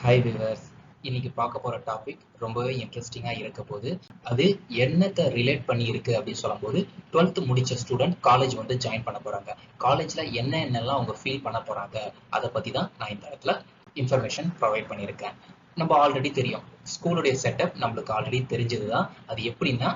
Hi viewers, இன்னைக்கு பார்க்க போற டாபிக் ரொம்பவே இன்ட்ரெஸ்டிங்கா இருக்க போது. அது என்னத்தை ரிலேட் பண்ணி இருக்கு அப்படின்னு சொல்லும்போது 12th முடிச்ச ஸ்டூடெண்ட் காலேஜ் வந்து ஜாயின் பண்ண போறாங்க. காலேஜ்ல என்னென்னலாம் அவங்க ஃபீல் பண்ண போறாங்க அதை பத்தி தான் நான் இந்த இடத்துல இன்ஃபர்மேஷன் ப்ரொவைட் பண்ணியிருக்கேன். நம்ம ஆல்ரெடி தெரியும், ஸ்கூலுடைய செட்டப் நம்மளுக்கு ஆல்ரெடி தெரிஞ்சதுதான். அது எப்படின்னா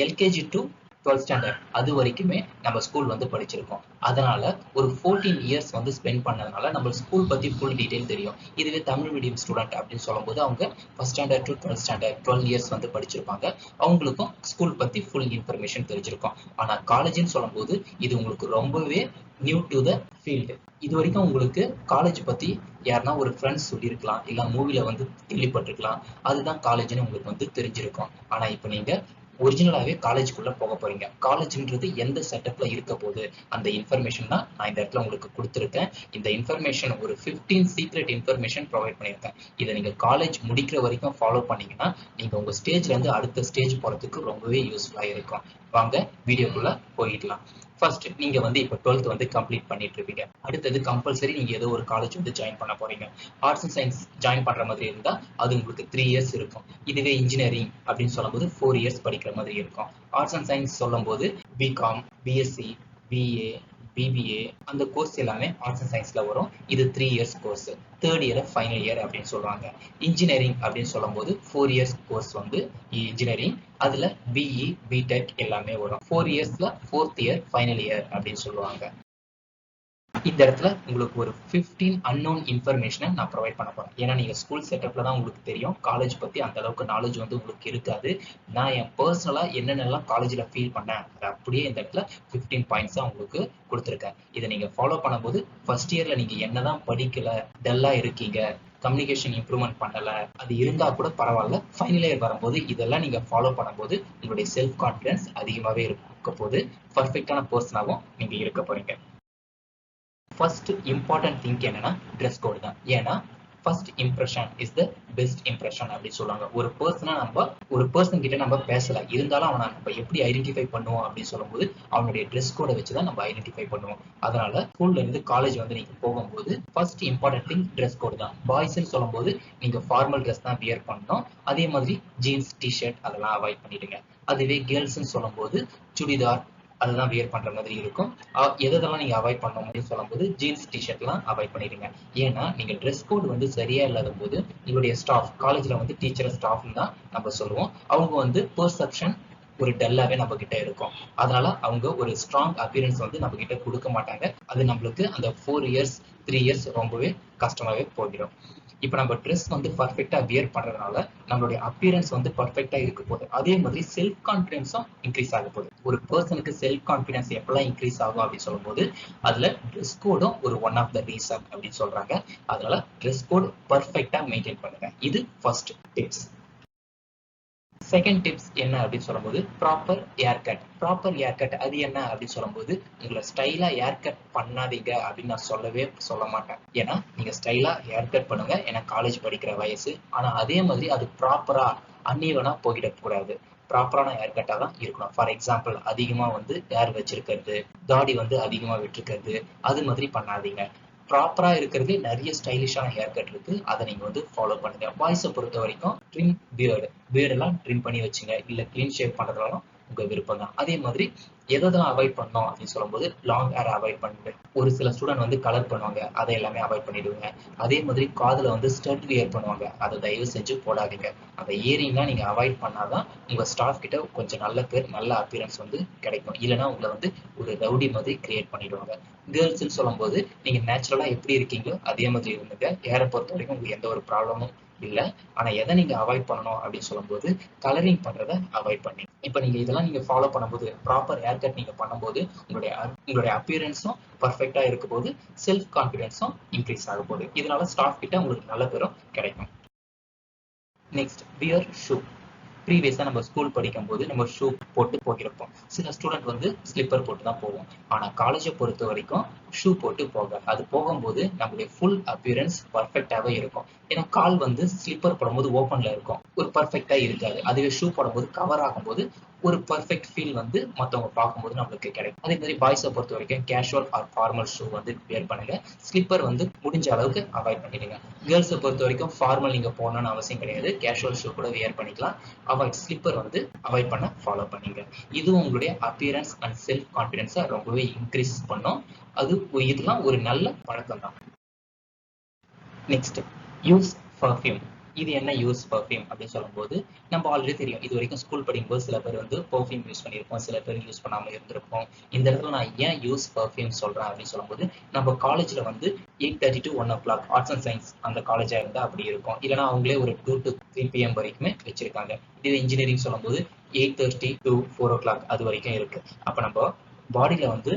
எல்கேஜி டு 12th ஸ்டாண்டர்ட் அது வரைக்குமே நம்ம ஸ்கூல் வந்து படிச்சிருக்கோம். அதனால ஒரு 14 இயர்ஸ் வந்து ஸ்பெண்ட் பண்ணதுனால நம்ம ஸ்கூல் பத்தி ஃபுல் டீடைல் தெரியும். இதுவே தமிழ் மீடியம் ஸ்டூடெண்ட் அப்படின்னு சொல்லும்போது அவங்க first standard to 12th standard 12 years வந்து படிச்சிருப்பாங்க. அவங்களுக்கும் ஸ்கூல் பத்தி ஃபுல் இன்ஃபர்மேஷன் தெரிஞ்சிருக்கும். ஆனா காலேஜ்னு சொல்லும்போது இது உங்களுக்கு ரொம்பவே நியூ டு த ஃபீல்டு. இது வரைக்கும் உங்களுக்கு காலேஜ் பத்தி யாருன்னா ஒரு ஃப்ரெண்ட்ஸ் சொல்லியிருக்கலாம், இல்ல மூவில வந்து கேள்விப்பட்டிருக்கலாம். அதுதான் காலேஜ்னு உங்களுக்கு வந்து தெரிஞ்சிருக்கும். ஆனா இப்போ நீங்க ஒரிஜினலாவே காலேஜ்க்குள்ள போக போறீங்க. காலேஜ்ன்றது எந்த செட்டப்ல இருக்க போகுது, அந்த இன்ஃபர்மேஷன் தான் நான் இந்த இடத்துல உங்களுக்கு கொடுத்துருக்கேன். இந்த இன்ஃபர்மேஷன் ஒரு 15 சீக்ரெட் இன்ஃபர்மேஷன் ப்ரொவைட் பண்ணியிருக்கேன். இதை நீங்க காலேஜ் முடிக்கிற வரைக்கும் ஃபாலோ பண்ணீங்கன்னா நீங்க உங்க ஸ்டேஜ்ல இருந்து அடுத்த ஸ்டேஜ் போறதுக்கு ரொம்பவே யூஸ்ஃபுல்லா இருக்கும். வாங்க வீடியோக்குள்ள போயிடலாம். ஃபர்ஸ்ட் நீங்க வந்து இப்போ 12th வந்து கம்ப்ளீட் பண்ணிட்டு இருப்பீங்க. அடுத்தது கம்பல்சரி நீங்க ஏதோ ஒரு காலேஜ் வந்து ஜாயின் பண்ண போறீங்க. ஆர்ட்ஸ் அண்ட் சயின்ஸ் ஜாயின் பண்ற மாதிரி இருந்தா அது உங்களுக்கு 3 இயர்ஸ் இருக்கும். இதுவே இன்ஜினியரிங் அப்படின்னு சொல்லும்போது 4 இயர்ஸ் படிக்கிற மாதிரி இருக்கும். ஆர்ட்ஸ் அண்ட் சயின்ஸ் சொல்லும்போது பிகாம், பிஎஸ்சி, பிஏ, பிபிஏ அந்த கோர்ஸ் எல்லாமே ஆர்ட்ஸ் அண்ட் சயின்ஸ்ல வரும். இது 3 years course. Third year final year அப்படின்னு சொல்லுவாங்க. இன்ஜினியரிங் அப்படின்னு சொல்லும்போது 4 இயர்ஸ் கோர்ஸ் வந்து இன்ஜினியரிங். அதுல பிஇ, பிடெக் எல்லாமே வரும். 4 இயர்ஸ்ல ஃபோர்த் இயர் ஃபைனல் இயர் அப்படின்னு சொல்லுவாங்க. இந்த இடத்துல உங்களுக்கு ஒரு 15 அன்னோன் இன்ஃபர்மேஷனை நான் ப்ரொவைட் பண்ண போறேன். ஏன்னா நீங்க ஸ்கூல் செட்டப்ல தான் உங்களுக்கு தெரியும். காலேஜ் பத்தி அந்த அளவுக்கு நாலேஜ் வந்து உங்களுக்கு இருக்காது. நான் என் பர்சனலா என்னென்னலாம் காலேஜ்ல ஃபீல் பண்ணேன் அதை அப்படியே இந்த இடத்துல 15 பாயிண்ட்ஸா உங்களுக்கு கொடுத்துருக்கேன். இதை நீங்க ஃபாலோ பண்ணும்போது ஃபர்ஸ்ட் இயர்ல நீங்க என்னதான் படிக்கல, டல்லா இருக்கீங்க, கம்யூனிகேஷன் இம்ப்ரூவ்மெண்ட் பண்ணல, அது இருந்தா கூட பரவாயில்ல. ஃபைனல் இயர் வரும்போது இதெல்லாம் நீங்க ஃபாலோ பண்ணும்போது உங்களுடைய செல்ஃப் கான்ஃபிடன்ஸ் அதிகமாகவே இருக்க போது. பர்ஃபெக்டான பர்சனாகவும் நீங்க இருக்க போறீங்க. ஃபர்ஸ்ட் இம்பார்ட்டன்ட் திங் என்னன்னா ட்ரெஸ் கோட் தான். ஏன்னா first impression is the best impression அப்படின்னு சொல்லுவாங்க. ஒரு பர்சன் கிட்ட நம்ம பேசல, இருந்தாலும் அவனை நம்ம எப்படி ஐடென்டிஃபை பண்ணுவோம் அப்படின்னு சொல்லும்போது அவனுடைய ட்ரெஸ் கோடை வச்சு தான் நம்ம ஐடென்டிஃபை பண்ணுவோம். அதனால ஸ்கூல்ல இருந்து காலேஜ் வந்து நீங்க போகும்போது first important thing dress code தான். பாய்ஸ்ன்னு சொல்லும்போது நீங்க ஃபார்மல் ட்ரெஸ் தான் வியர் பண்ணணும். அதே மாதிரி ஜீன்ஸ், டிஷர்ட் அதெல்லாம் அவாய்ட் பண்ணிடுங்க. அதுவே கேர்ள்ஸ்ன்னு சொல்லும்போது சுடிதார் அதுதான் வியர் பண்ற மாதிரி இருக்கும். எதெல்லாம் நீங்க அவாய்ட் பண்ணணும் அப்படின்னு சொல்லும்போது ஜீன்ஸ், டிஷர்ட்லாம் அவாய்ட் பண்ணிடுங்க. ஏன்னா நீங்க ட்ரெஸ் கோட் வந்து சரியா இல்லாத போது உங்களுடைய ஸ்டாஃப், காலேஜ்ல வந்து டீச்சர் ஸ்டாஃப்னு தான் நம்ம சொல்லுவோம், அவங்க வந்து பெர்செப்ஷன் ஒரு டல்லாவே நம்ம கிட்ட இருக்கும். அதனால அவங்க ஒரு ஸ்ட்ராங் அப்பியரன்ஸ் வந்து நம்ம கிட்ட கொடுக்க மாட்டாங்க. அது நம்மளுக்கு அந்த 4 இயர்ஸ் 3 இயர்ஸ் ரொம்பவே கஷ்டமாவே போயிடும். இப்போ நம்ம ட்ரெஸ் வந்து பர்ஃபெக்டா வியர் பண்றதுனால நம்மளுடைய அப்பியரன்ஸ் வந்து பர்ஃபெக்டா இருக்க போகுது. அதே மாதிரி செல்ஃப் கான்ஃபிடன்ஸும் இன்க்ரீஸ் ஆக போகுது. ஒரு பர்சனுக்கு செல்ஃப் கான்ஃபிடன்ஸ் எப்பெல்லாம் இன்க்ரீஸ் ஆகும் அப்படின்னு சொல்லும்போது அதுல ட்ரெஸ் கோடும் ஒரு ஒன் ஆஃப் த ரீசன் அப்படின்னு சொல்றாங்க. அதனால ட்ரெஸ் கோட் பர்ஃபெக்டா மெயின்டைன் பண்ணுங்க. இது ஃபர்ஸ்ட் டிப்ஸ். செகண்ட் டிப்ஸ் என்ன அப்படின்னு சொல்லும்போது ப்ராப்பர் ஏர் கட். ப்ராப்பர் ஏர் கட் அது என்ன அப்படின்னு சொல்லும்போது உங்களை ஸ்டைலா ஏர் கட் பண்ணாதீங்க அப்படின்னு நான் சொல்ல மாட்டேன். ஏன்னா நீங்க ஸ்டைலா ஏர் கட் பண்ணுங்க, ஏன்னா காலேஜ் படிக்கிற வயசு. ஆனா அதே மாதிரி அது ப்ராப்பரா அன்ஈவனா போயிடக்கூடாது. ப்ராப்பரான ஏர் கட்டா தான் இருக்கணும். ஃபார் எக்ஸாம்பிள் அதிகமா வந்து ஏர் வச்சிருக்கிறது, தாடி வந்து அதிகமா விட்டுருக்கிறது, அது மாதிரி பண்ணாதீங்க. ப்ராப்பரா இருக்கிறது நிறைய ஸ்டைலிஷான ஹேர் கட் இருக்கு. அதை நீங்க வந்து ஃபாலோ பண்ணுங்க. பாய்ஸை பொறுத்த வரைக்கும் ட்ரிம் பியர்டு எல்லாம் ட்ரிம் பண்ணி வச்சுங்க. இல்ல கிளீன் ஷேவ் பண்றதாலும் உங்க விருப்பம் தான். அதே மாதிரி எதெல்லாம் அவாய்ட் பண்ணோம் அப்படின்னு சொல்லும்போது லாங் ஹேர் அவாய்ட் பண்ணிட்டு, ஒரு சில ஸ்டூடெண்ட் வந்து கலர் பண்ணுவாங்க, அதை எல்லாமே அவாய்ட் பண்ணிடுவாங்க. அதே மாதிரி காதுல வந்து ஸ்டட் வியர் பண்ணுவாங்க, அதை தயவு செஞ்சு போடாதீங்க. அந்த இயரிங்லாம் நீங்க அவாய்ட் பண்ணாதான் உங்க ஸ்டாஃப் கிட்ட கொஞ்சம் நல்ல பேர், நல்ல அப்பியரன்ஸ் வந்து கிடைக்கும். இல்லைன்னா உங்களை வந்து ஒரு ரவுடி மாதிரி கிரியேட் பண்ணிடுவாங்க. கேர்ள்ஸ்ன்னு சொல்லும்போது நீங்க நேச்சுரலா எப்படி இருக்கீங்களோ அதே மாதிரி இருந்துங்க. ஏரை பொறுத்த வரைக்கும் உங்களுக்கு எந்த ஒரு ப்ராப்ளமும் இல்லை. ஆனா எதை நீங்க அவாய்ட் பண்ணணும் அப்படின்னு சொல்லும்போது கலரிங் பண்றதை அவாய்ட் பண்ணி, இப்ப நீங்க இதெல்லாம் நீங்க ஃபாலோ பண்ணும்போது ப்ராப்பர் ஹேர் கட் நீங்க பண்ணும்போது உங்களுடைய அப்பியரன்ஸும் பர்ஃபெக்டா இருக்க போது, செல்ஃப் கான்ஃபிடன்ஸும் இன்க்ரீஸ் ஆக போகுது. இதனால ஸ்டாஃப் கிட்ட உங்களுக்கு நல்ல பேரும் கிடைக்கும். Next wear shoe. ப்ரீவியஸா நம்ம ஸ்கூல் படிக்கும்போது நம்ம ஷூ போட்டு போயிருப்போம். சில ஸ்டூடெண்ட் வந்து ஸ்லிப்பர் போட்டு தான் போவோம். ஆனா காலேஜை பொறுத்த வரைக்கும் ஷூ போட்டு அது போகும்போது நம்மளுடைய ஃபுல் அப்பியரன்ஸ் பர்ஃபெக்டாவே இருக்கும். ஏன்னா கால் வந்து ஸ்லிப்பர் போடும்போது ஓப்பன்ல இருக்கும், ஒரு பர்ஃபெக்டா இருக்காது. அதுவே ஷூ போடும்போது கவர் ஆகும்போது ஒரு பர்ஃபெக்ட் ஃபீல் வந்து மத்தவங்க பார்க்கும்போது நம்மளுக்கு கிடைக்கும். அதே மாதிரி பாய்ஸை பொறுத்த வரைக்கும் கேஷுவல் ஆர் ஃபார்மல் ஷூ வந்து வேர் பண்ணுங்க. ஸ்லிப்பர் வந்து முடிஞ்ச அளவுக்கு அவாய்ட் பண்ணிடுங்க. கேர்ள்ஸை பொறுத்த வரைக்கும் ஃபார்மல் நீங்க போகணும்னு அவசியம் கிடையாது. கேஷுவல் ஷூ கூட வேர் பண்ணிக்கலாம். ஸ்லிப்பர் வந்து அவாய்ட் பண்ண ஃபாலோ பண்ணுங்க. இது உங்களுடைய அப்பியரன்ஸ் அண்ட் செல்ஃப் கான்ஃபிடன்ஸை ரொம்பவே இன்க்ரீஸ் பண்ணும். இதெல்லாம் ஒரு நல்ல பழக்கம் தான். Next, use perfume. இது என்ன யூஸ் பர்ஃப்யூம் அப்படின்னு சொல்லும்போது நம்ம ஆல்ரெடி தெரியும். இது வரைக்கும் ஸ்கூல் படிக்கும்போது சில பேர் வந்து பர்ஃப்யூம் யூஸ் பண்ணியிருப்போம், சில பேர் யூஸ் பண்ணாமல் இருந்திருப்போம். இந்த இடத்துல நான் ஏன் யூஸ் பர்ஃப்யூம் சொல்றேன் அப்படின்னு சொல்லும்போது, நம்ம காலேஜ்ல வந்து 8:30 to 1 o'clock arts and science அந்த காலேஜா இருந்தா அப்படி இருக்கும். இல்லைன்னா அவங்களே ஒரு 2 to 3 PM வரைக்குமே வச்சிருக்காங்க. இது இன்ஜினியரிங் சொல்லும்போது 8:30 to 4 o'clock அது வரைக்கும் இருக்கு. அப்ப நம்ம பாடியில வந்து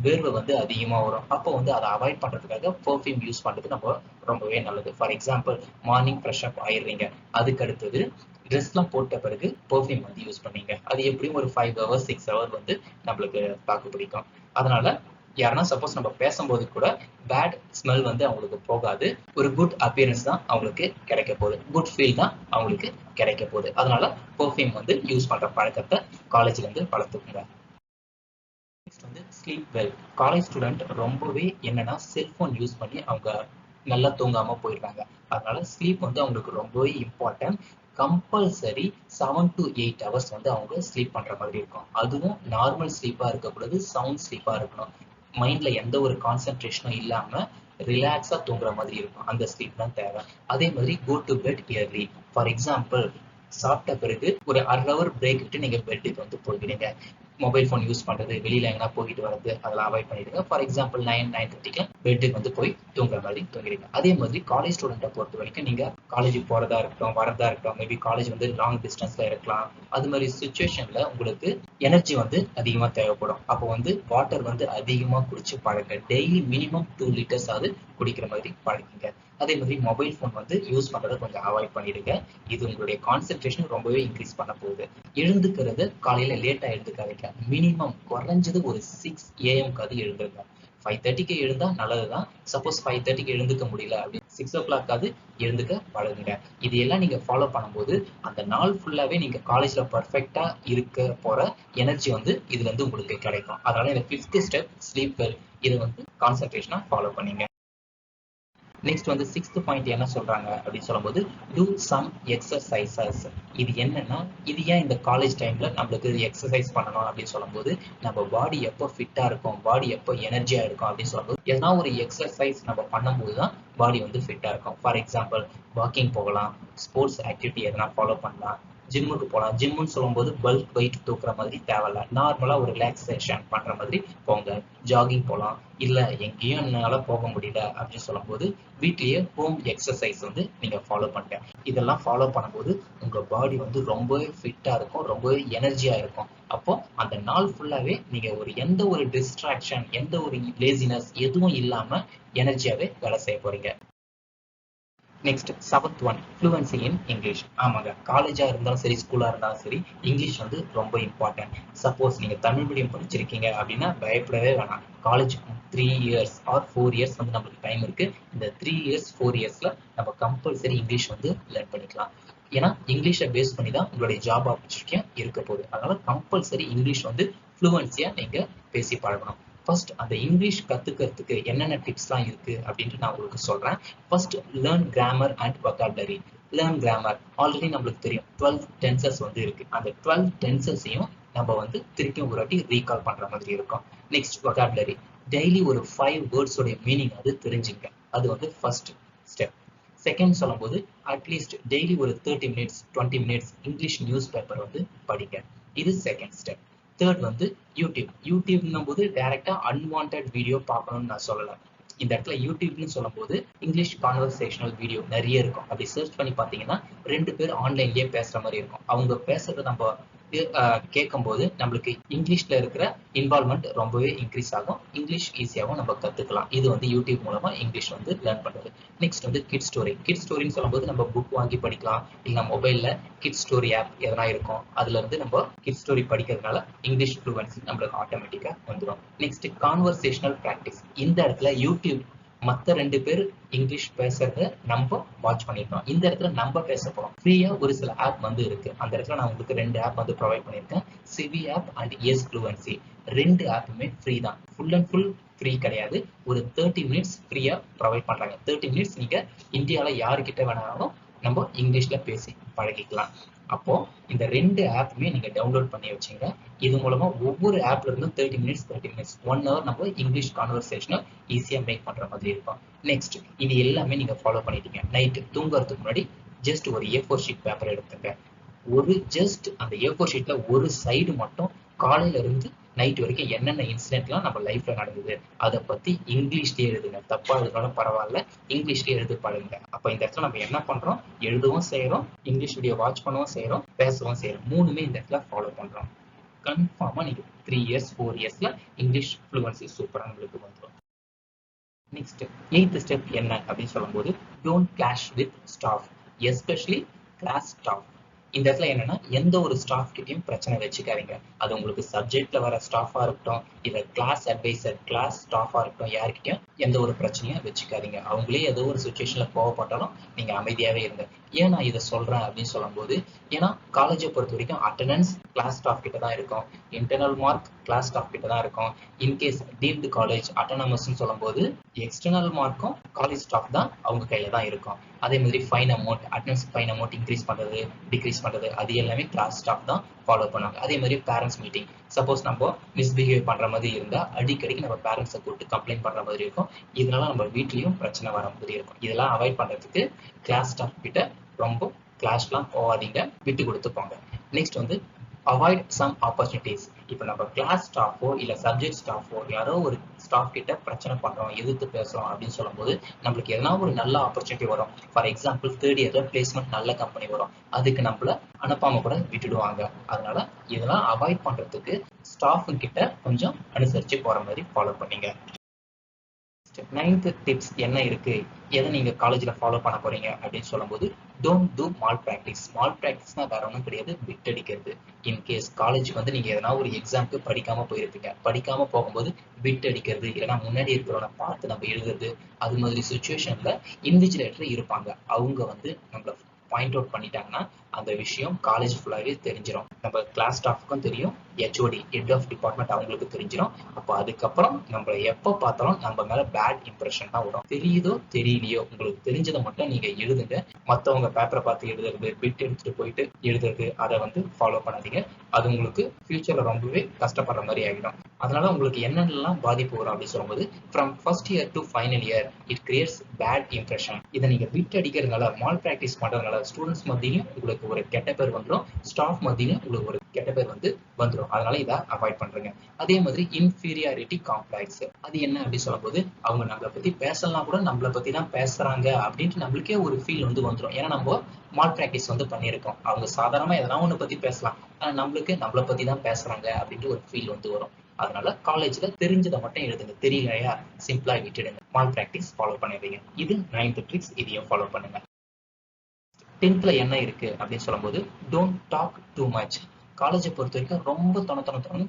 வேர்வை வந்து அதிகமா வரும். அப்போ வந்து அதை அவாய்ட் பண்றதுக்காக பெர்ஃப்யூம் யூஸ் பண்றது நம்ம ரொம்பவே நல்லது. For example, morning fresh up ஆயிடுறீங்க, அதுக்கு அடுத்தது ட்ரெஸ்லாம் போட்ட பிறகு பெர்ஃப்யூம் வந்து யூஸ் பண்ணீங்க. அது எப்படியும் ஒரு 5 hours 6 hours வந்து நம்மளுக்கு தாக்கு பிடிக்கும். அதனால யாருன்னா சப்போஸ் நம்ம பேசும்போது கூட பேட் ஸ்மெல் வந்து அவங்களுக்கு போகாது. ஒரு குட் அப்பியரன்ஸ் தான் அவங்களுக்கு கிடைக்க போகுது, குட் ஃபீல் தான் அவங்களுக்கு கிடைக்க போகுது. அதனால பெர்ஃப்யூம் வந்து யூஸ் பண்ற பழக்கத்தை காலேஜ்ல இருந்து வளர்த்துக்குங்க. நெக்ஸ்ட் வந்து ஸ்லீப் வெல். காலேஜ் ஸ்டூடெண்ட் ரொம்பவே என்னன்னா செல்போன் யூஸ் பண்ணி அவங்க நல்லா தூங்காம போயிடுறாங்க. அதனால ஸ்லீப் வந்து அவங்களுக்கு ரொம்பவே இம்பார்ட்டன்ட். கம்பல்சரி 7 to 8 hours வந்து அவங்க ஸ்லீப் பண்ற மாதிரி இருக்கும். அதுவும் நார்மல் ஸ்லீப்பா இருக்கக்கூடாது, சவுண்ட் ஸ்லீப்பா இருக்கணும். மைண்ட்ல எந்த ஒரு கான்சென்ட்ரேஷனும் இல்லாம ரிலாக்ஸா தூங்குற மாதிரி இருக்கும். அந்த ஸ்லீப் தான் தேவை. அதே மாதிரி go to bed early. For example, சாப்பிட்ட பிறகு ஒரு 1/2 hour பிரேக் விட்டு நீங்க பெட்டுக்கு வந்து போய்விடுங்க. மொபைல் ஃபோன் யூஸ் பண்றது, வெளியில எங்கன்னா போயிட்டு வரது, அதெல்லாம் அவாய்ட் பண்ணிடுங்க. ஃபார் எக்ஸாம்பிள் 9:30 பெட்டுக்கு வந்து போய் தூங்குற மாதிரி தூங்கிடுங்க. அதே மாதிரி காலேஜ் ஸ்டூடெண்ட்டை பொறுத்த வரைக்கும் நீங்க காலேஜுக்கு போறதா இருக்கட்டும், வரதா இருக்கட்டும், மேபி காலேஜ் வந்து லாங் டிஸ்டன்ஸ்ல இருக்கலாம். அது மாதிரி சுச்சுவேஷன்ல உங்களுக்கு எனர்ஜி வந்து அதிகமா தேவைப்படும். அப்போ வந்து வாட்டர் வந்து அதிகமா குடிச்சு பழங்க. டெய்லி மினிமம் 2 liters ஆகுது குடிக்கிற மாதிரி பழகுங்க. அதே மாதிரி மொபைல் ஃபோன் வந்து யூஸ் பண்றதை கொஞ்சம் அவாய்ட் பண்ணிடுங்க. இது உங்களுடைய கான்சென்ட்ரேஷன் ரொம்பவே இன்க்ரீஸ் பண்ண போகுது. எழுந்துக்கிறது காலையில லேட்டா எழுந்துக்காதீங்க. மினிமம் குறைஞ்சது ஒரு 6 AM எழுந்துருங்க. 5:30 எழுந்தா நல்லதுதான். சப்போஸ் 5:30 எழுந்துக்க முடியல அப்படி 6 o'clock எழுந்துக்க பழகுங்க. இது எல்லாம் நீங்க ஃபாலோ பண்ணும்போது அந்த நாள் ஃபுல்லாவே நீங்க காலேஜ்ல பர்ஃபெக்டா இருக்க போற எனர்ஜி வந்து இதுல இருந்து உங்களுக்கு கிடைக்கும். அதனால இந்த 5th ஸ்டெப் ஸ்லீப் வெல், இதை வந்து கான்சென்ட்ரேஷனா ஃபாலோ பண்ணீங்க. நெக்ஸ்ட் வந்து 6th பாயிண்ட் என்ன சொல்றாங்க அப்படின்னு சொல்லும்போது, டூ சம் எக்ஸசைசஸ். இது என்னன்னா, இது ஏன் இந்த காலேஜ் டைம்ல நம்மளுக்கு எக்ஸசைஸ் பண்ணணும் அப்படின்னு சொல்லும்போது, நம்ம பாடி எப்போ ஃபிட்டா இருக்கும், பாடி எப்போ எனர்ஜியா இருக்கும் அப்படின்னு சொல்லும்போது எதனா ஒரு எக்ஸசைஸ் நம்ம பண்ணும்போது தான் பாடி வந்து ஃபிட்டா இருக்கும். ஃபார் எக்ஸாம்பிள், வாக்கிங் போகலாம், ஸ்போர்ட்ஸ் ஆக்டிவிட்டி எதனா ஃபாலோ பண்ணலாம், ஜிம்முக்கு போகலாம். ஜிம்முன்னு சொல்லும்போது பல்க் வெயிட் தூக்குற மாதிரி தேவையில்ல, நார்மலா ஒரு ரிலாக்ஸேஷன் பண்ற மாதிரி போங்க. ஜாகிங் போகலாம். இல்ல எங்கேயும் என்னால போக முடியல அப்படின்னு சொல்லும்போது வீட்லயே ஹோம் எக்ஸசைஸ் வந்து நீங்க ஃபாலோ பண்ணுங்க. இதெல்லாம் ஃபாலோ பண்ணும்போது உங்க பாடி வந்து ரொம்பவே ஃபிட்டா இருக்கும், ரொம்பவே எனர்ஜியா இருக்கும். அப்போ அந்த நாள் ஃபுல்லாவே நீங்க எந்த ஒரு டிஸ்ட்ராக்ஷன், எந்த ஒரு லேசினஸ் எதுவும் இல்லாம எனர்ஜியாவே வேலை செய்ய போறீங்க. Next 7th one, fluency in English. ஆமாங்க, காலேஜா இருந்தாலும் சரி, ஸ்கூலா இருந்தாலும் சரி, இங்கிலீஷ் வந்து ரொம்ப இம்பார்ட்டன்ட். சப்போஸ் நீங்க தமிழ் மீடியம் படிச்சிருக்கீங்க அப்படின்னா பயப்படவே வேணாம். காலேஜ் 3 years ஆர் 4 years வந்து நம்மளுக்கு டைம் இருக்கு. இந்த 3 years 4 yearsல நம்ம கம்பல்சரி இங்கிலீஷ் வந்து லேர்ன் பண்ணிக்கலாம். ஏன்னா இங்கிலீஷை பேஸ் பண்ணி தான் உங்களுடைய ஜாப் ஆப்பர்ச்சுனிட்டியா இருக்க போகுது. அதனால கம்பல்சரி இங்கிலீஷ் வந்து ஃப்ளூவன்சியா நீங்க பேசி பழகணும். ஃபர்ஸ்ட் அந்த இங்கிலீஷ் கத்துக்கிறதுக்கு என்னென்ன டிப்ஸ்லாம் இருக்கு அப்படின்ட்டு நான் உங்களுக்கு சொல்றேன். First, learn grammar and vocabulary. Learn grammar already நம்மளுக்கு தெரியும், 12 டென்சஸ் வந்து இருக்கு. அந்த 12 டென்சஸையும் நம்ம வந்து திருப்பியும் ஒரு வாட்டி ரீகால் பண்ற மாதிரி இருக்கும். Next, vocabulary. டெய்லி ஒரு 5 வேர்ட்ஸோட மீனிங் வந்து தெரிஞ்சுங்க. அது வந்து ஃபர்ஸ்ட் ஸ்டெப். செகண்ட் சொல்லும்போது, அட்லீஸ்ட் டெய்லி ஒரு 30 minutes 20 minutes English news paper வந்து படிங்க. இது செகண்ட் ஸ்டெப். தேர்ட் வந்து யூடியூப்னும் போது டைரக்டா அன்வான்ட் வீடியோ பார்க்கணும்னு நான் சொல்லல. இந்த இடத்துல யூடியூப்னு சொல்லும்போது இங்கிலீஷ் கான்வர்சேஷனல் வீடியோ நிறைய இருக்கும். அப்படி சர்ச் பண்ணி பார்த்தீங்கன்னா 2 பேர் ஆன்லைன்லயே பேசுற மாதிரி இருக்கும். அவங்க பேசுறத நம்ம கேட்கும் போது நம்மளுக்கு இங்கிலீஷ்ல இருக்கிற இன்வால்மெண்ட் ரொம்பவே இன்க்ரீஸ் ஆகும். இங்கிலீஷ் ஈஸியாகவும் நம்ம கத்துக்கலாம். இது வந்து யூடியூப் மூலமா இங்கிலீஷ் வந்து லேர்ன் பண்றது. நெக்ஸ்ட் வந்து கிட் ஸ்டோரி. கிட் ஸ்டோரின்னு சொல்லும்போது நம்ம புக் வாங்கி படிக்கலாம், இல்லை மொபைல்ல கிட் ஸ்டோரி ஆப் எதனா இருக்கும், அதுல இருந்து நம்ம கிட் ஸ்டோரி படிக்கிறதுனால இங்கிலீஷ் ஃப்ளூவன்சி நம்மளுக்கு ஆட்டோமேட்டிக்கா வந்துடும். Next, conversational practice. இந்த இடத்துல யூடியூப் மத்த 2 பேர் இங்கிலீஷ் பேசுறத நம்ம வாட்ச் பண்ணிருக்கோம். இந்த இடத்துல நம்ம பேச போறோம். ஃப்ரீயா ஒரு சில ஆப் வந்து இருக்கு. அந்த இடத்துல நான் உங்களுக்கு 2 ஆப் வந்து ப்ரொவைட் பண்ணியிருக்கேன். CV app and S fluency. 2 ஆப்புமே ஃப்ரீ தான். ஃபுல் அண்ட் ஃபுல் ஃப்ரீ கிடையாது. ஒரு 30 மினிட்ஸ் ஃப்ரீயா ப்ரொவைட் பண்றாங்க. 30 மினிட்ஸ் நீங்க இந்தியால யாருக்கிட்ட வேணாலும் நம்ம இங்கிலீஷ்ல பேசி பழகிக்கலாம். அப்போ இந்த 2 ஆப்புமே நீங்க டவுன்லோட் பண்ணி வச்சுங்க. இது மூலமா ஒவ்வொரு ஆப்ல இருந்தும் 30 மினிட்ஸ் 1 ஹவர் நம்ம இங்கிலீஷ் கான்வர்சேஷனை ஈஸியா மேக் பண்ற மாதிரி இருக்கும். நெக்ஸ்ட் இது எல்லாமே நீங்க ஃபாலோ பண்ணிட்டீங்க. நைட்டு தூங்குறதுக்கு முன்னாடி ஜஸ்ட் ஒரு A4 ஷீட் பேப்பர் எடுத்துங்க. ஒரு ஜஸ்ட் அந்த A4 ஷீட்ல ஒரு சைடு மட்டும் காலையில இருந்து நைட் வரைக்கும் என்னென்ன இன்சிடென்ட்லாம் நம்ம லைஃப்ல நடந்தது அதை பத்தி இங்கிலீஷ்லயே எழுதுங்க. தப்பா எழுதினாலும் பரவாயில்ல, இங்கிலீஷ்லயே எழுதி பழகுங்க. அப்ப இந்த இடத்துல நம்ம என்ன பண்றோம்? எழுதவும் செய்யறோம், இங்கிலீஷ் வீடியோ வாட்ச் பண்ணவும் செய்யறோம், பேசவும் செய்யறோம். மூணுமே இந்த இடத்துல ஃபாலோ பண்றோம். கன்ஃபார்மா நீங்க 3 இயர்ஸ் 4 இயர்ஸ்ல இங்கிலீஷ் ஃப்ளூவன்சி சூப்பரா உங்களுக்கு வந்துடும். நெக்ஸ்ட் 8th ஸ்டெப் என்ன அப்படின்னு சொல்லும்போது, don't clash with staff, especially class staff. இந்த இடத்துல என்னன்னா எந்த ஒரு ஸ்டாஃப் கிட்டயும் பிரச்சனை வச்சுக்காதீங்க. அது உங்களுக்கு சப்ஜெக்ட்ல வர ஸ்டாஃபா இருக்கட்டும், இல்ல கிளாஸ் அட்வைசர், கிளாஸ் ஸ்டாஃபா இருக்கட்டும், யாருக்கிட்டையும் எந்த ஒரு பிரச்சனையும் வச்சுக்காதீங்க. அவங்களே ஏதோ ஒரு சுச்சுவேஷன்ல கோவப்பட்டாலும் நீங்க அமைதியாவே இருங்க. ஏன் நான் இதை சொல்றேன் அப்படின்னு சொல்லும்போது, ஏன்னா காலேஜை பொறுத்த வரைக்கும் அட்டண்டன்ஸ் கிளாஸ் ஸ்டாஃப் கிட்ட தான் இருக்கும், இன்டர்னல் மார்க் கிளாஸ் ஸ்டாஃப் கிட்ட தான் இருக்கும். இன்கேஸ் டீம்டு காலேஜ் அட்டானமஸ்ன்னு சொல்லும்போது எக்ஸ்டர்னல் மார்க்கும் காலேஜ் ஸ்டாஃப் தான் அவங்க கையில தான் இருக்கும். அதே மாதிரி fine amount, attendance fine amount increase பண்றது, டிக்ரீஸ் பண்றது, அது எல்லாமே கிளாஸ் ஸ்டாஃப் தான் ஃபாலோ பண்ணுவாங்க. அதே மாதிரி பேரண்ட்ஸ் மீட்டிங், சப்போஸ் நம்ம மிஸ்பிஹேவ் பண்ற மாதிரி இருந்தா அடிக்கடிக்கு நம்ம பேரண்ட்ஸை கூப்பிட்டு கம்ப்ளைண்ட் பண்ற மாதிரி இருக்கும். இதனால நம்ம வீட்லயும் பிரச்சனை வர மாதிரி இருக்கும். இதெல்லாம் அவாய்ட் பண்றதுக்கு கிளாஸ் ஸ்டாஃப் கிட்ட ரொம்ப கிளாஸ்லாம் போகாதீங்க, விட்டு கொடுத்து போங்க. நெக்ஸ்ட் வந்து அவாய்ட் சம் ஆப்பர்ச்சுனிட்டிஸ். இப்போ நம்ம கிளாஸ் ஸ்டாஃபோ இல்ல சப்ஜெக்ட் ஸ்டாஃபோ யாரோ ஒரு ஸ்டாஃப் கிட்ட பிரச்சனை பண்றோம், எதிர்த்து பேசுறோம் அப்படின்னு சொல்லும்போது நம்மளுக்கு எதனா ஒரு நல்ல ஆப்பர்ச்சுனிட்டி வரும். ஃபார் எக்ஸாம்பிள் 3rd இயர்ல பிளேஸ்மெண்ட் நல்ல கம்பெனி வரும், அதுக்கு நம்மள அனுப்பாம கூட விட்டுடுவாங்க. அதனால இதெல்லாம் அவாய்ட் பண்றதுக்கு ஸ்டாஃப் கிட்ட கொஞ்சம் அனுசரிச்சு போற மாதிரி ஃபாலோ பண்ணீங்க. 9th டிப்ஸ் என்ன இருக்கு, எதை நீங்க காலேஜ்ல ஃபாலோ பண்ண போறீங்க அப்படின்னு சொல்லும்போது, டோன்ட் டூ மால் ப்ராக்டிஸ். மால் ப்ராக்டிஸ்னா வேற ஒன்றும் கிடையாது, பிட் அடிக்கிறது. இன்கேஸ் காலேஜுக்கு வந்து நீங்க எதனா ஒரு எக்ஸாம்க்கு படிக்காம போயிருப்பீங்க, படிக்காம போகும்போது பிட் அடிக்கிறது, இல்லைன்னா முன்னாடி இருக்கிறவனை பார்த்து நம்ம எழுதுறது, அது மாதிரி சுச்சுவேஷன்ல இன்விஜிலேட்டர் இருப்பாங்க. அவங்க வந்து நம்மள பாயிண்ட் அவுட் பண்ணிட்டாங்கன்னா அந்த விஷயம் காலேஜ் ஃபுல்லாவே தெரிஞ்சிடும். நம்ம கிளாஸ் ஸ்டாஃப்க்கும் தெரியும், HOD ஹெட் ஆஃப் டிபார்ட்மெண்ட் அவங்களுக்கு தெரிஞ்சிடும். அப்போ அதுக்கப்புறம் நம்ம எப்போ பார்த்தாலும் நம்ம மேல பேட் இம்ப்ரெஷன் தான் வரும். தெரியுதோ தெரியலையோ உங்களுக்கு தெரிஞ்சதை மட்டும் நீங்க எழுதுங்க. மற்றவங்க பேப்பரை பார்த்து எழுதுறது, பிட் எடுத்துட்டு போயிட்டு எழுதுறது, அதை வந்து ஃபாலோ பண்ணாதீங்க. அது உங்களுக்கு ஃபியூச்சர்ல ரொம்பவே கஷ்டப்படுற மாதிரி ஆகிடும். அதனால உங்களுக்கு என்னென்னலாம் பாதிப்பு வரும் அப்படின்னு சொல்லும்போது, from first year to final year it creates bad impression. இதை நீங்க பிட் அடிக்கிறதுனால, மால் ப்ராக்டிஸ் பண்றதுனால ஸ்டூடெண்ட்ஸ் மத்தியிலும் உங்களுக்கு ஒரு கெட்ட பேர் வந்துடும், ஸ்டாஃப் மத்தியிலும் உங்களுக்கு ஒரு கெட்ட பேர் வந்துடும். அதனால இதை அவாய்ட் பண்றீங்க. அதே மாதிரி இன்ஃபீரியாரிட்டி காம்ப்ளெக்ஸ், அது என்ன அப்படின்னு சொல்லும்போது, அவங்க நம்மளை பத்தி பேசலாம் கூட நம்மளை பத்தி தான் பேசுறாங்க அப்படின்ட்டு நம்மளுக்கே ஒரு ஃபீல் வந்துடும். ஏன்னா நம்ம மால் ப்ராக்டிஸ் பண்ணியிருக்கோம். அவங்க சாதாரணமா எதனா ஒண்ணு பத்தி பேசலாம், ஆனா நம்மளுக்கு நம்மளை பத்தி தான் பேசுறாங்க அப்படின்ட்டு ஒரு ஃபீல் வரும். அதனால காலேஜ்ல தெரிஞ்சதை மட்டும் எழுதுங்க, தெரியலையா சிம்பிளா விட்டுடுங்க. மால் ப்ராக்டிஸ் ஃபாலோ பண்ணிடுறீங்க. இது 9th ட்ரிக்ஸ், இதையும் ஃபாலோ பண்ணுங்க. 10th என்ன இருக்கு அப்படின்னு சொல்லும்போது, டோன்ட் டாக் டூ மச். காலேஜை பொறுத்த வரைக்கும் ரொம்ப தொண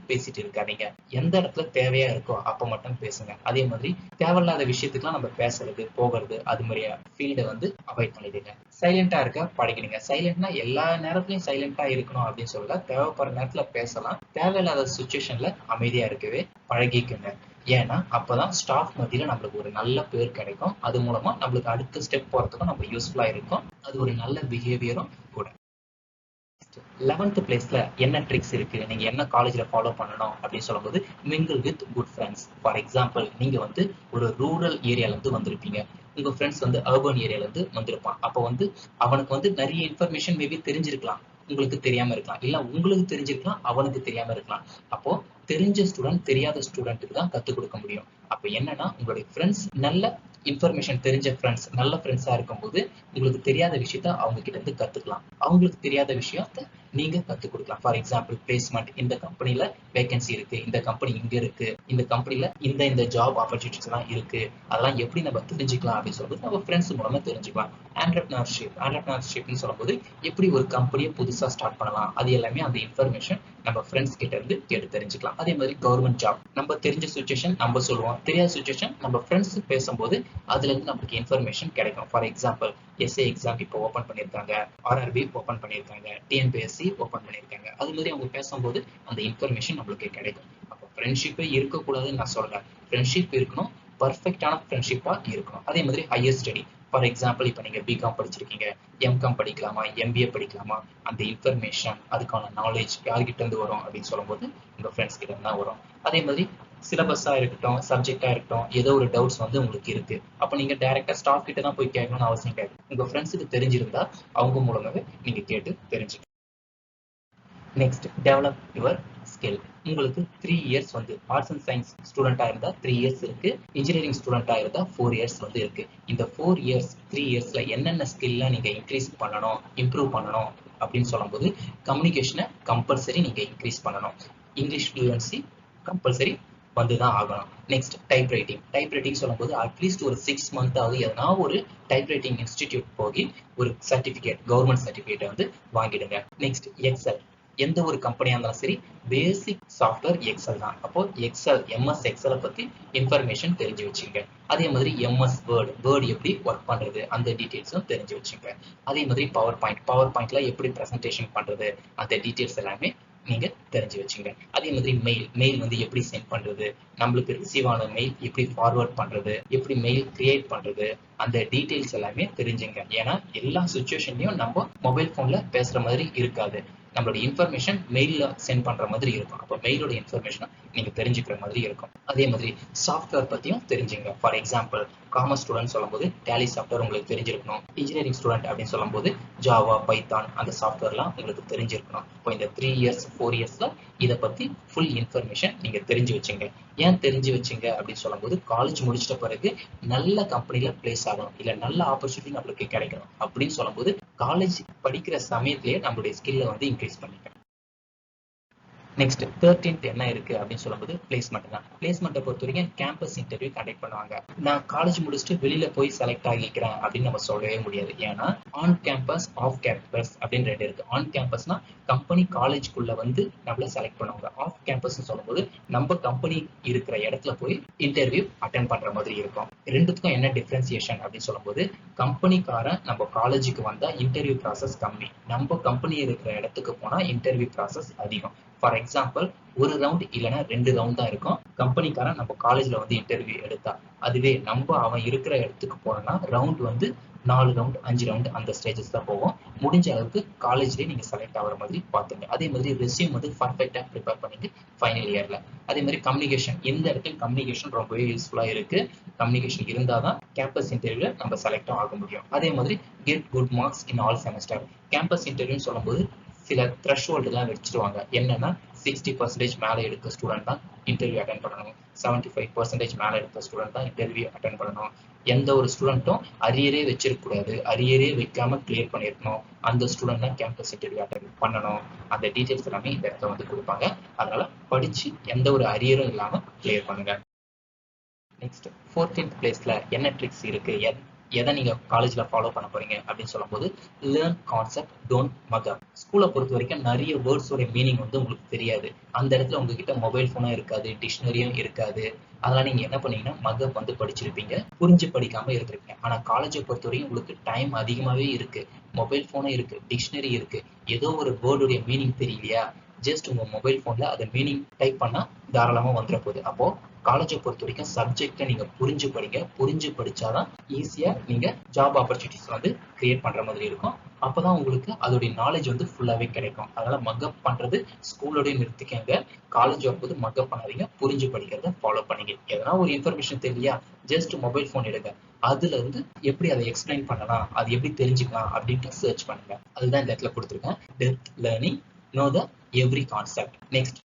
பேசிட்டு இருக்காதீங்க. எந்த இடத்துல தேவையா இருக்கோ அப்ப மட்டும் பேசுங்க. அதே மாதிரி தேவையில்லாத விஷயத்துக்குலாம் நம்ம பேசுறது போகிறது, அது மாதிரி ஃபீல்டை அவாய்ட் பண்ணிடுங்க. சைலண்டா இருக்க பழகிடுங்க. சைலண்ட்னா எல்லா நேரத்துலயும் சைலண்டா இருக்கணும் அப்படின்னு சொல்லல, தேவைப்படுற நேரத்துல பேசலாம். தேவையில்லாத சுச்சுவேஷன்ல அமைதியா இருக்கவே பழகிக்குங்க. ஏன்னா அப்பதான் ஸ்டாஃப் மத்தியில நம்மளுக்கு ஒரு நல்ல பேர் கிடைக்கும். அது மூலமா நம்மளுக்கு அடுத்த ஸ்டெப் போறதுக்கும் நம்ம யூஸ்ஃபுல்லா இருக்கும். அது ஒரு நல்ல பிஹேவியரும் கூட. 11th பிளேஸ்ல என்ன ட்ரிக்ஸ் இருக்கு, நீங்க என்ன காலேஜ்ல ஃபாலோ பண்ணணும் அப்படின்னு சொல்லும்போது, mingle with good friends. For example நீங்க ஒரு ரூரல் ஏரியால இருந்து வந்திருப்பீங்க, உங்க ஃப்ரெண்ட்ஸ் அர்பன் ஏரியால இருந்து வந்திருப்பான். அப்போ அவனுக்கு நிறைய இன்ஃபர்மேஷன் மேபி தெரிஞ்சிருக்கலாம், உங்களுக்கு தெரியாம இருக்கலாம், இல்ல உங்களுக்கு தெரிஞ்சிருக்கலாம், அவனுக்கு தெரியாம இருக்கலாம். அப்போ தெரிஞ்ச ஸ்டூடெண்ட் தெரியாத ஸ்டூடெண்ட்டுக்கு தான் கத்துக் கொடுக்க முடியும். அப்ப என்னன்னா உங்களுடைய ஃப்ரெண்ட்ஸ் நல்ல இன்ஃபர்மேஷன் தெரிஞ்ச ஃப்ரெண்ட்ஸ், நல்ல ஃப்ரெண்ட்ஸா இருக்கும்போது உங்களுக்கு தெரியாத விஷயத்த அவங்க கிட்ட இருந்து கத்துக்கலாம், அவங்களுக்கு தெரியாத விஷயத்த நீங்க கத்துக் கொடுக்கலாம். ஃபார் எக்ஸாம்பிள் பிளேஸ்மெண்ட், இந்த கம்பெனில வேகன்சி இருக்கு, இந்த கம்பெனி இங்க இருக்கு, இந்த கம்பெனில இந்த ஜாப் ஆப்பர்ச்சுனிட்டிஸ் எல்லாம் இருக்கு, அதெல்லாம் எப்படி நம்ம தெரிஞ்சுக்கலாம் அப்படின்னு சொல்லும்போது நம்ம ஃப்ரெண்ட்ஸ் மூலமா தெரிஞ்சுக்கலாம். ஆண்டர்பிரினர்ஷிப்னு சொல்லும்போது எப்படி ஒரு கம்பெனியை புதுசா ஸ்டார்ட் பண்ணலாம், அது எல்லாமே அந்த இன்ஃபர்மேஷன் நம்ம ஃப்ரெண்ட்ஸ் கிட்ட இருந்து கேட்டு தெரிஞ்சுக்கலாம். அதே மாதிரி கவர்மெண்ட் ஜாப் நம்ம தெரிஞ்ச சுச்சுவேஷன் நம்ம சொல்லுவோம், தெரியாத சுச்சுவேஷன் நம்ம ஃப்ரெண்ட்ஸ் பேசும்போது அதுல இருந்து நமக்கு இன்ஃபர்மேஷன் கிடைக்கும். ஃபார் எக்ஸாம்பிள் எஸ்ஏ எக்ஸாம் இப்போ ஓப்பன் பண்ணியிருக்காங்க, ஆர்ஆர்பி ஓப்பன் பண்ணியிருக்காங்க, டிஎன்பிஎஸ்சி ஓப்பன் பண்ணியிருக்காங்க. அது மாதிரி அவங்க பேசும்போது அந்த இன்ஃபர்மேஷன் நம்மளுக்கு கிடைக்கும். அப்போ ஃப்ரெண்ட்ஷிப்பே இருக்கக்கூடாதுன்னு நான் சொல்றேன், ஃப்ரெண்ட்ஷிப் இருக்கணும், பர்ஃபெக்டான ஃப்ரெண்ட்ஷிப்பா இருக்கணும். அதே மாதிரி ஹையர் ஸ்டடி, ஃபார் எக்ஸாம்பிள் இப்போ நீங்க பிகாம் படிச்சிருக்கீங்க, எம்காம் படிக்கலாமா, எம்பிஏ படிக்கலாமா, அந்த இன்ஃபர்மேஷன் அதுக்கான நாலேஜ் யார்கிட்ட இருந்து வரும் அப்படின்னு சொல்லும்போது உங்க ஃப்ரெண்ட்ஸ் கிட்ட இருந்து தான் வரும். அதே மாதிரி சிலபஸா இருக்கட்டும், சப்ஜெக்டா இருக்கட்டும், ஏதோ ஒரு டவுட்ஸ் வந்து உங்களுக்கு இருக்கு, அப்ப நீங்க டைரக்டா ஸ்டாஃப் கிட்ட தான் போய் கேட்கணும்னு அவசியம் கிடையாது. உங்க ஃப்ரெண்ட்ஸுக்கு தெரிஞ்சிருந்தா அவங்க மூலமாவே நீங்க கேட்டு தெரிஞ்சுக்கலாம். Next, develop your skill. உங்களுக்கு 3 இயர்ஸ் வந்து ஆர்ட்ஸ் அண்ட் சயின்ஸ் ஸ்டூடெண்டா இருந்தா 3 இயர்ஸ் இருக்கு, இன்ஜினியரிங் ஸ்டூடெண்டா இருந்தா 4 இயர்ஸ் வந்து இருக்கு. இந்த 4 இயர்ஸ் 3 இயர்ஸ்ல என்னென்ன ஸ்கில்லாம் நீங்க இன்க்ரீஸ் பண்ணணும், இம்ப்ரூவ் பண்ணணும் அப்படின்னு சொல்லும்போது கம்யூனிகேஷனை கம்பல்சரி நீங்க இன்க்ரீஸ் பண்ணணும். இங்கிலீஷ் ஃப்ளூயன்சி கம்பல்சரி வந்துதான் ஆகணும். Next, type writing. Type writing சொல்லும்போது அட்லீஸ்ட் ஒரு 6 மந்த் ஆகுது எதனா ஒரு டைப் ரைட்டிங் இன்ஸ்டிடியூட் போய் ஒரு சர்டிபிகேட், கவர்மெண்ட் சர்டிபிகேட்டை வந்து வாங்கிடுங்க. Next, excel. எந்த ஒரு கம்பெனியா இருந்தாலும் சரி, பேசிக் சாஃப்ட்வேர் எக்ஸல் தான். அப்போ எக்ஸல், எம்எஸ் எக்ஸலை பத்தி இன்ஃபர்மேஷன் தெரிஞ்சு வச்சுங்க. அதே மாதிரி எம்எஸ் வேர்டு எப்படி ஒர்க் பண்றது அந்த டீடைல்ஸும் தெரிஞ்சு வச்சுங்க. அதே மாதிரி பவர் பாயிண்ட்ல எப்படி பிரசன்டேஷன் பண்றது அந்த டீடைல்ஸ் எல்லாமே நீங்க தெரிஞ்சு வச்சுங்க. அதே மாதிரி மெயில் வந்து எப்படி சென்ட் பண்றது, நம்மளுக்கு ரிசீவ் ஆன மெயில் எப்படி ஃபார்வர்ட் பண்றது, எப்படி மெயில் கிரியேட் பண்றது, அந்த டீடைல்ஸ் எல்லாமே தெரிஞ்சுங்க. ஏன்னா எல்லா சுச்சுவேஷன்லயும் நம்ம மொபைல் போன்ல பேசுற மாதிரி இருக்காது, நம்மளோட இன்ஃபர்மேஷன் மெயில்ல சென்ட் பண்ற மாதிரி இருக்கும். அப்போ மெயிலோட இன்ஃபர்மேஷனை நீங்க தெரிஞ்சுக்கிற மாதிரி இருக்கும். அதே மாதிரி சாஃப்ட்வேர் பத்தியும் தெரிஞ்சுங்க. ஃபார் எக்ஸாம்பிள் காமர்ஸ் ஸ்டூடெண்ட் சொல்லும்போது டேலி சாஃப்ட்வேர் உங்களுக்கு தெரிஞ்சிருக்கணும். இன்ஜினியரிங் ஸ்டூடெண்ட் அப்படின்னு சொல்லும்போது ஜாவா, பைத்தான் அந்த சாஃப்ட்வேர்லாம் உங்களுக்கு தெரிஞ்சிருக்கணும். இப்போ இந்த 3 இயர்ஸ் 4 இயர்ஸ்ல இதை பத்தி ஃபுல் இன்ஃபர்மேஷன் நீங்க தெரிஞ்சு வச்சுங்க. ஏன் தெரிஞ்சு வச்சுங்க அப்படின்னு சொல்லும்போது காலேஜ் முடிச்சிட்ட பிறகு நல்ல கம்பெனில பிளேஸ் ஆகணும், இல்ல நல்ல ஆப்பர்ச்சுனிட்டி நம்மளுக்கு கிடைக்கணும் அப்படின்னு சொல்லும்போது காலேஜ் படிக்கிற சமயத்திலேயே நம்மளுடைய ஸ்கில்லை வந்து இன்க்ரீஸ் பண்ணிக்கணும். நெக்ஸ்ட் 13th என்ன இருக்கு அப்படின்னு சொல்லும்போது பிளேஸ்மெண்ட் தான். பிளேஸ்மெண்ட்டை பொறுத்த வரைக்கும் கேம்பஸ் இன்டர்வியூ கண்டக்ட் பண்ணுவாங்க. நான் காலேஜ் முடிச்சுட்டு வெளியில போய் செலக்ட் ஆகிக்கிறேன் அப்படின்னு நம்ம சொல்லவே முடியாது. ஏன்னா ஆன் கேம்பஸ், ஆஃப் கேம்பஸ் அப்படின்னு 2 இருக்கு. ஆன் கேம்பஸ்னா கம்பெனி காலேஜ்குள்ள வந்து நம்மள செலக்ட் பண்ணுவாங்க. ஆஃப் கேம்பஸ் சொல்லும்போது நம்ம கம்பெனி இருக்கிற இடத்துல போய் இன்டர்வியூ அட்டென்ட் பண்ற மாதிரி இருக்கும். ரெண்டுத்துக்கும் என்ன டிஃபரன்சியேஷன் அப்படின்னு சொல்லும்போது கம்பெனிக்காரன் நம்ம காலேஜுக்கு வந்தா இன்டர்வியூ ப்ராசஸ் கம்மி, நம்ம கம்பெனி இருக்கிற இடத்துக்கு போனா இன்டர்வியூ ப்ராசஸ் அதிகம். ஃபார் எக்ஸாம்பிள் ஒரு ரவுண்ட் இல்லைன்னா 2 ரவுண்ட் தான் இருக்கும் கம்பெனிக்காரன் நம்ம காலேஜ்ல வந்து இன்டர்வியூ எடுத்தா. அதுவே நம்ம அவன் இருக்கிற இடத்துக்கு போனோம்னா ரவுண்ட் வந்து 4 ரவுண்ட் 5 ரவுண்ட் அந்த ஸ்டேஜஸ் தான் போவோம். முடிஞ்ச அளவுக்கு காலேஜ்லேயே நீங்க செலக்ட் ஆகிற மாதிரி பார்த்துங்க. அதே மாதிரி ரெஸ்யூம் வந்து பர்ஃபெக்டா ப்ரிப்பேர் பண்ணிட்டு ஃபைனல் இயர்ல. அதே மாதிரி கம்யூனிகேஷன், இந்த இடத்துல கம்யூனிகேஷன் ரொம்பவே யூஸ்ஃபுல்லா இருக்கு. கம்யூனிகேஷன் இருந்தாதான் கேம்பஸ் இன்டர்வியூல நம்ம செலக்டும் ஆக முடியும். அதே மாதிரி get good marks in all semester. Campus இன்டர்வியூன்னு சொல்லும்போது சில த்ரெஷ்ஹோல்டுலாம் வச்சிருவாங்க. என்னன்னா 60% மேலே எடுக்க ஸ்டூடெண்ட் தான் இன்டர்வியூ அட்டென்ட் பண்ணணும், 75% மேலே எடுக்க ஸ்டூடெண்ட் தான் இன்டர்வியூ அட்டென்ட் பண்ணணும். எந்த ஒரு ஸ்டூடெண்ட்டும் அரியரே வச்சிருக்க கூடாது, அரியரே வைக்காம கிளியர் பண்ணிருக்கணும், அந்த ஸ்டூடெண்ட் தான் கேம்பஸ் இன்டர்வியூ அட்டென்ட் பண்ணணும். அந்த டீடைல்ஸ் எல்லாமே இந்த இடத்துல வந்து கொடுப்பாங்க. அதனால படிச்சு எந்த ஒரு அரியரும் இல்லாம கிளியர் பண்ணுங்க. நெக்ஸ்ட் 14th பிளேஸ்ல என்ன ட்ரிக்ஸ் இருக்கு, எதை நீங்க காலேஜ்ல ஃபாலோ பண்ண போறீங்க அப்படின்னு சொல்லும்போது லேர்ன் கான்செப்ட், டோன்ட் மகப். ஸ்கூலை பொறுத்த வரைக்கும் நிறைய வேர்ட்ஸோட மீனிங் வந்து உங்களுக்கு தெரியாது. அந்த இடத்துல உங்ககிட்ட மொபைல் போனும் இருக்காது, டிக்ஷனரியும் இருக்காது. அதனால நீங்க என்ன பண்ணீங்கன்னா மகப் வந்து படிச்சிருப்பீங்க, புரிஞ்சு படிக்காம இருந்திருப்பீங்க. ஆனா காலேஜை பொறுத்த வரைக்கும் உங்களுக்கு டைம் அதிகமாவே இருக்கு, மொபைல் போனும் இருக்கு, டிக்ஷனரி இருக்கு. ஏதோ ஒரு வேர்டுடைய மீனிங் தெரியலையா, ஜஸ்ட் உங்க மொபைல் போன்ல அதை மீனிங் டைப் பண்ணா தாராளமா வந்துட போகுது. அப்போ காலேஜை பொறுத்த வரைக்கும் சப்ஜெக்டை நீங்க புரிஞ்சு படிங்க, புரிஞ்சு படிச்சாதான் ஈஸியா நீங்க ஜாப் ஆப்பர்ச்சுனிட்டிஸ் வந்து கிரியேட் பண்ற மாதிரி இருக்கும். அப்பதான் உங்களுக்கு அதோடைய நாலேஜ் வந்து ஃபுல்லாவே கிடைக்கும். அதனால மக்கப் பண்றது ஸ்கூலோடய நிறுத்திக்கங்க, காலேஜ் வரும்போது மக்கப் பண்ணாதீங்க, புரிஞ்சு படிக்கிறத ஃபாலோ பண்ணீங்க. எதனா ஒரு இன்ஃபர்மேஷன் தெரியலையா, ஜஸ்ட் மொபைல் போன் எடுங்க, அதுல இருந்து எப்படி அதை எக்ஸ்பிளைன் பண்ணலாம், அது எப்படி தெரிஞ்சுக்கலாம் அப்படின்ட்டு சர்ச் பண்ணுங்க. அதுதான் இந்த இடத்துல கொடுத்துருக்கேன். Depth learning, no the every concept. Next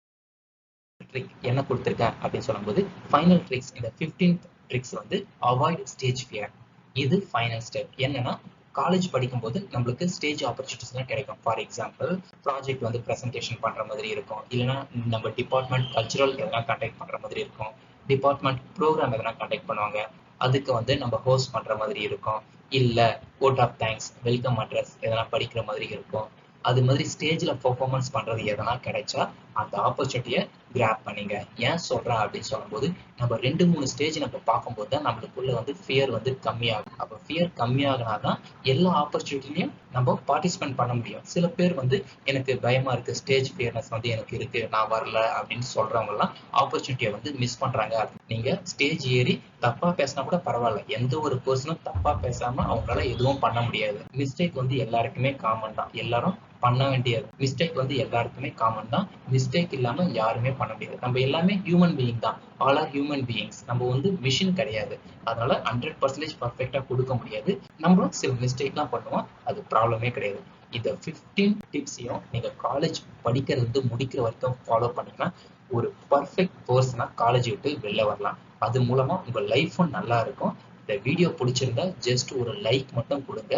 trick என்ன கொடுத்துருக்கேன் அப்படின்னு சொல்லும்போது ஃபைனல் ட்ரிக்ஸ். இந்த 15th ட்ரிக்ஸ் வந்து அவாய்ட் ஸ்டேஜ் ஃபியர். இது ஃபைனல் ஸ்டெப். என்னன்னா காலேஜ் படிக்கும்போது நம்மளுக்கு ஸ்டேஜ் ஆப்பர்ச்சுனிட்டிஸ்லாம் கிடைக்கும். ஃபார் எக்ஸாம்பிள் ப்ராஜெக்ட் வந்து ப்ரெசன்டேஷன் பண்ற மாதிரி இருக்கும், இல்லைன்னா நம்ம டிபார்ட்மெண்ட் கல்ச்சுரல் எதனா கண்டக்ட் பண்ற மாதிரி இருக்கும், டிபார்ட்மெண்ட் ப்ரோக்ராம் எதனா கண்டக்ட் பண்ணுவாங்க, அதுக்கு வந்து நம்ம ஹோஸ்ட் பண்ற மாதிரி இருக்கும், இல்ல vote of thanks, welcome address எதனா படிக்கிற மாதிரி இருக்கும். அது மாதிரி ஸ்டேஜ்ல பெர்ஃபார்மன்ஸ் பண்றது எதனா கிடைச்சா அந்த ஆப்பர்ச்சுனிட்டியை கிராப் பண்ணீங்க. ஏன் சொல்றேன் அப்படின்னு சொல்லும்போது, நம்ம 2-3 ஸ்டேஜ் நம்ம பார்க்கும்போது தான் நம்மளுக்குள்ள வந்து ஃபியர் வந்து கம்மியாகும். அப்போ ஃபியர் கம்மியாகினா தான் எல்லா ஆப்பர்ச்சுனிட்டிலையும் நம்ம பார்ட்டிசிபேட் பண்ண முடியும். சில பேர் வந்து எனக்கு பயமா இருக்கு, ஸ்டேஜ் ஃபியர்னஸ் வந்து எனக்கு இருக்கு, நான் வரல அப்படின்னு சொல்றவங்க எல்லாம் ஆப்பர்ச்சுனிட்டியை வந்து மிஸ் பண்றாங்க. நீங்க ஸ்டேஜ் ஏறி தப்பா பேசினா கூட பரவாயில்ல, எந்த ஒரு பர்சனும் தப்பா பேசாம அவங்களால எதுவும் பண்ண முடியாது. மிஸ்டேக் வந்து எல்லாருக்குமே காமன் தான். எல்லாரும் பண்ண வேண்டியது. மிஸ்டேக் வந்து எல்லாருக்குமே காமன் தான். மிஸ்டேக் இல்லாம யாருமே பண்ண முடியாது. நம்ம எல்லாமே ஹியூமன் பீயிங் தான். All are human beings. நம்ம வந்து மிஷின் கிடையாது. அதனால 100% பர்ஃபெக்ட்டா கொடுக்க முடியாது. நம்மளும் சில மிஸ்டேக்லாம் பண்ணுவோம். அது ப்ராப்ளமே கிடையாது. இந்த 15 டிப்ஸையும் நீங்க காலேஜ் படிக்கிறது முடிக்கிற வரைக்கும் ஃபாலோ பண்ணீங்கன்னா ஒரு பர்ஃபெக்ட் பர்சனா காலேஜ் விட்டு வெளில வரலாம். அது மூலமா உங்க லைஃபும் நல்லா இருக்கும். இந்த வீடியோ பிடிச்சிருந்தா ஜஸ்ட் ஒரு லைக் மட்டும் கொடுங்க.